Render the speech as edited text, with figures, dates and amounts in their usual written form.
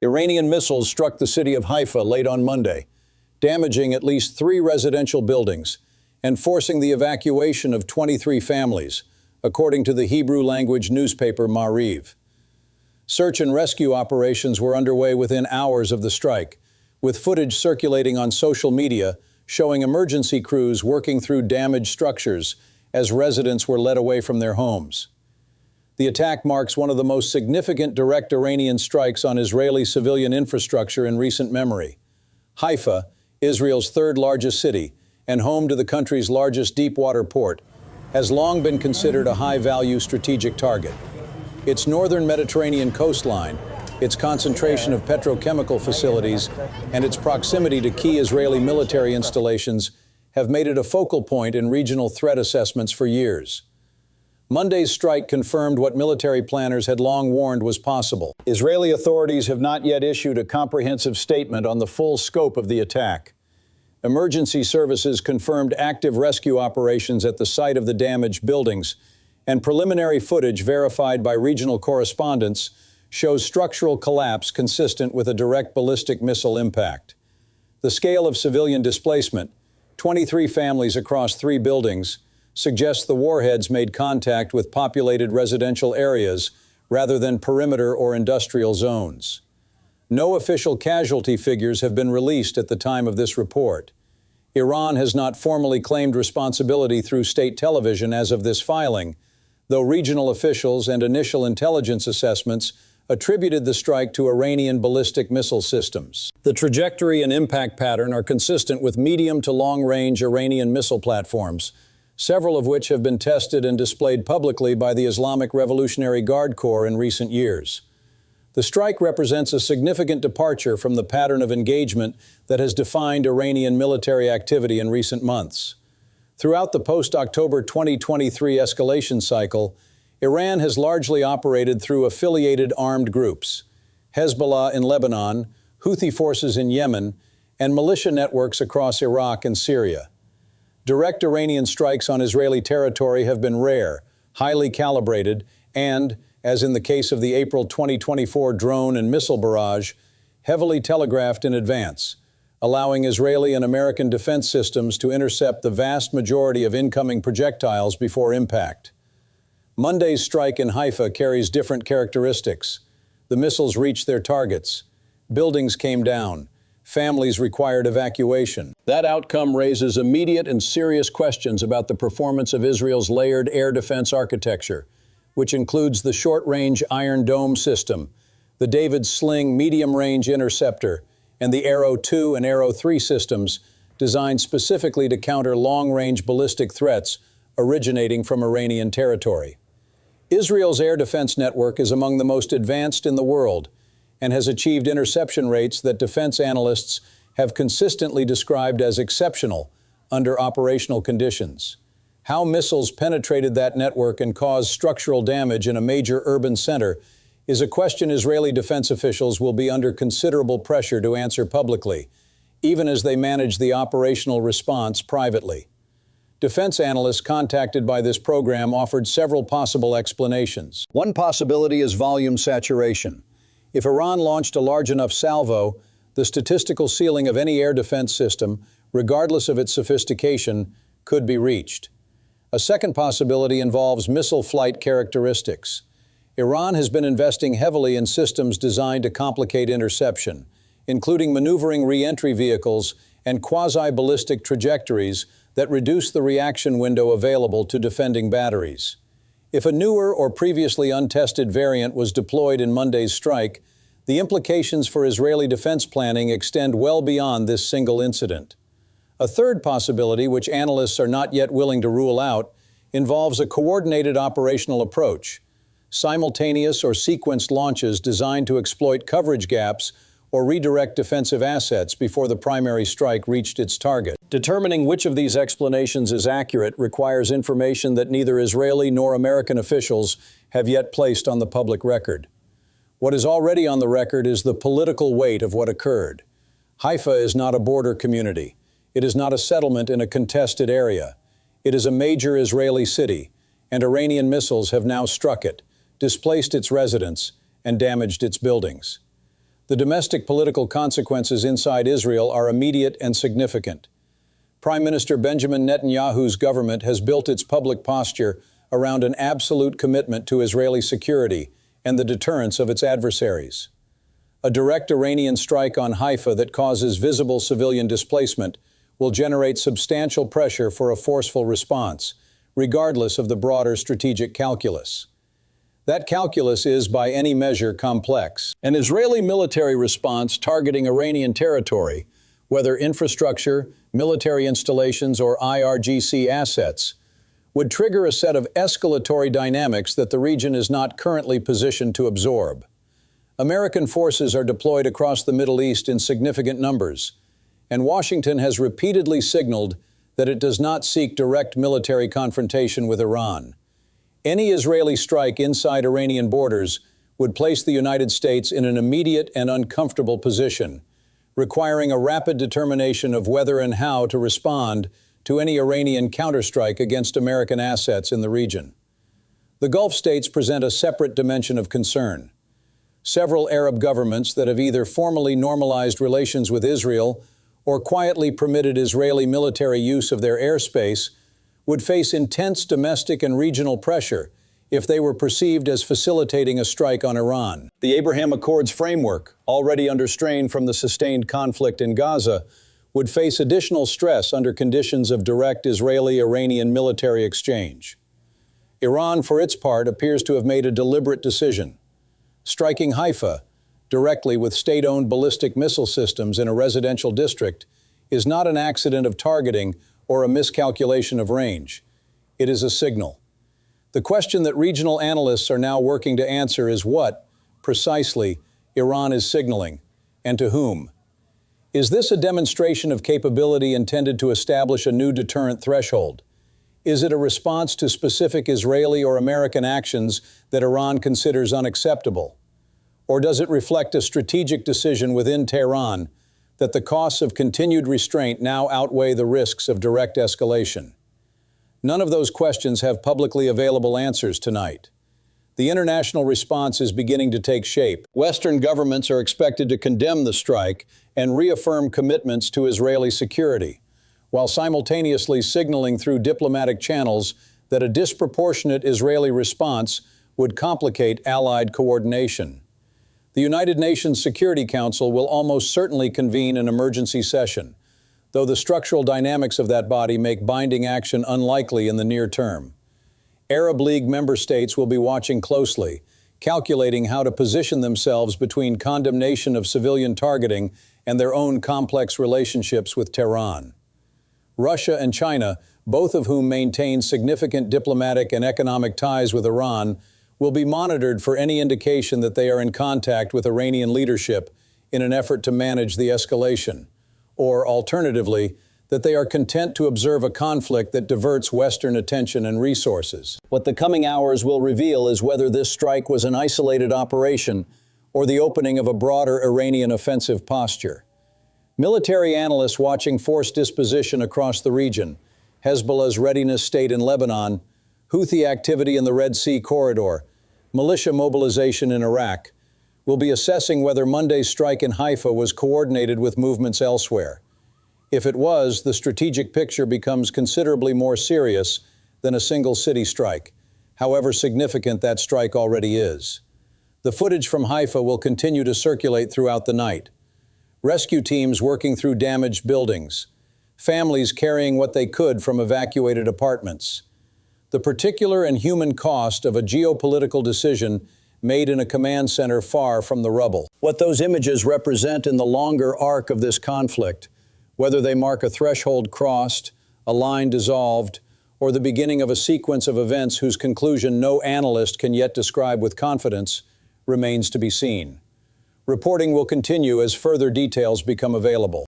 Iranian missiles struck the city of Haifa late on Monday, damaging at least 3 residential buildings and forcing the evacuation of 23 families, according to the Hebrew-language newspaper Ma'ariv. Search and rescue operations were underway within hours of the strike, with footage circulating on social media showing emergency crews working through damaged structures as residents were led away from their homes. The attack marks one of the most significant direct Iranian strikes on Israeli civilian infrastructure in recent memory. Haifa, Israel's third-largest city and home to the country's largest deep-water port, has long been considered a high-value strategic target. Its northern Mediterranean coastline, its concentration of petrochemical facilities, and its proximity to key Israeli military installations have made it a focal point in regional threat assessments for years. Monday's strike confirmed what military planners had long warned was possible. Israeli authorities have not yet issued a comprehensive statement on the full scope of the attack. Emergency services confirmed active rescue operations at the site of the damaged buildings, and preliminary footage verified by regional correspondents shows structural collapse consistent with a direct ballistic missile impact. The scale of civilian displacement, 23 families across 3 buildings, suggests the warheads made contact with populated residential areas rather than perimeter or industrial zones. No official casualty figures have been released at the time of this report. Iran has not formally claimed responsibility through state television as of this filing, though regional officials and initial intelligence assessments attributed the strike to Iranian ballistic missile systems. The trajectory and impact pattern are consistent with medium to long-range Iranian missile platforms, several of which have been tested and displayed publicly by the Islamic Revolutionary Guard Corps in recent years. The strike represents a significant departure from the pattern of engagement that has defined Iranian military activity in recent months. Throughout the post-October 2023 escalation cycle, Iran has largely operated through affiliated armed groups, Hezbollah in Lebanon, Houthi forces in Yemen, and militia networks across Iraq and Syria. Direct Iranian strikes on Israeli territory have been rare, highly calibrated, and, as in the case of the April 2024 drone and missile barrage, heavily telegraphed in advance, allowing Israeli and American defense systems to intercept the vast majority of incoming projectiles before impact. Monday's strike in Haifa carries different characteristics. The missiles reached their targets. Buildings came down. Families required evacuation. That outcome raises immediate and serious questions about the performance of Israel's layered air defense architecture, which includes the short-range Iron Dome system, the David's Sling medium-range interceptor, and the Arrow 2 and Arrow 3 systems designed specifically to counter long-range ballistic threats originating from Iranian territory. Israel's air defense network is among the most advanced in the world and has achieved interception rates that defense analysts have consistently described as exceptional under operational conditions. How missiles penetrated that network and caused structural damage in a major urban center is a question Israeli defense officials will be under considerable pressure to answer publicly, even as they manage the operational response privately. Defense analysts contacted by this program offered several possible explanations. One possibility is volume saturation. If Iran launched a large enough salvo, the statistical ceiling of any air defense system, regardless of its sophistication, could be reached. A second possibility involves missile flight characteristics. Iran has been investing heavily in systems designed to complicate interception, including maneuvering re-entry vehicles and quasi-ballistic trajectories that reduce the reaction window available to defending batteries. If a newer or previously untested variant was deployed in Monday's strike, the implications for Israeli defense planning extend well beyond this single incident. A third possibility, which analysts are not yet willing to rule out, involves a coordinated operational approach, simultaneous or sequenced launches designed to exploit coverage gaps or redirect defensive assets before the primary strike reached its target. Determining which of these explanations is accurate requires information that neither Israeli nor American officials have yet placed on the public record. What is already on the record is the political weight of what occurred. Haifa is not a border community. It is not a settlement in a contested area. It is a major Israeli city, and Iranian missiles have now struck it, displaced its residents, and damaged its buildings. The domestic political consequences inside Israel are immediate and significant. Prime Minister Benjamin Netanyahu's government has built its public posture around an absolute commitment to Israeli security and the deterrence of its adversaries. A direct Iranian strike on Haifa that causes visible civilian displacement will generate substantial pressure for a forceful response, regardless of the broader strategic calculus. That calculus is, by any measure, complex. An Israeli military response targeting Iranian territory, whether infrastructure, military installations, or IRGC assets, would trigger a set of escalatory dynamics that the region is not currently positioned to absorb. American forces are deployed across the Middle East in significant numbers, and Washington has repeatedly signaled that it does not seek direct military confrontation with Iran. Any Israeli strike inside Iranian borders would place the United States in an immediate and uncomfortable position, requiring a rapid determination of whether and how to respond to any Iranian counterstrike against American assets in the region. The Gulf states present a separate dimension of concern. Several Arab governments that have either formally normalized relations with Israel or quietly permitted Israeli military use of their airspace would face intense domestic and regional pressure if they were perceived as facilitating a strike on Iran. The Abraham Accords framework, already under strain from the sustained conflict in Gaza, would face additional stress under conditions of direct Israeli-Iranian military exchange. Iran, for its part, appears to have made a deliberate decision. Striking Haifa, directly with state-owned ballistic missile systems in a residential district, is not an accident of targeting or a miscalculation of range. It is a signal. The question that regional analysts are now working to answer is what, precisely, Iran is signaling, and to whom. Is this a demonstration of capability intended to establish a new deterrent threshold? Is it a response to specific Israeli or American actions that Iran considers unacceptable? Or does it reflect a strategic decision within Tehran that the costs of continued restraint now outweigh the risks of direct escalation? None of those questions have publicly available answers tonight. The international response is beginning to take shape. Western governments are expected to condemn the strike and reaffirm commitments to Israeli security, while simultaneously signaling through diplomatic channels that a disproportionate Israeli response would complicate allied coordination. The United Nations Security Council will almost certainly convene an emergency session, though the structural dynamics of that body make binding action unlikely in the near term. Arab League member states will be watching closely, calculating how to position themselves between condemnation of civilian targeting and their own complex relationships with Tehran. Russia and China, both of whom maintain significant diplomatic and economic ties with Iran, will be monitored for any indication that they are in contact with Iranian leadership in an effort to manage the escalation, or alternatively, that they are content to observe a conflict that diverts Western attention and resources. What the coming hours will reveal is whether this strike was an isolated operation or the opening of a broader Iranian offensive posture. Military analysts watching force disposition across the region, Hezbollah's readiness state in Lebanon, Houthi activity in the Red Sea corridor, militia mobilization in Iraq, will be assessing whether Monday's strike in Haifa was coordinated with movements elsewhere. If it was, the strategic picture becomes considerably more serious than a single city strike, however significant that strike already is. The footage from Haifa will continue to circulate throughout the night. Rescue teams working through damaged buildings, families carrying what they could from evacuated apartments. The particular and human cost of a geopolitical decision made in a command center far from the rubble. What those images represent in the longer arc of this conflict, whether they mark a threshold crossed, a line dissolved, or the beginning of a sequence of events whose conclusion no analyst can yet describe with confidence, remains to be seen. Reporting will continue as further details become available.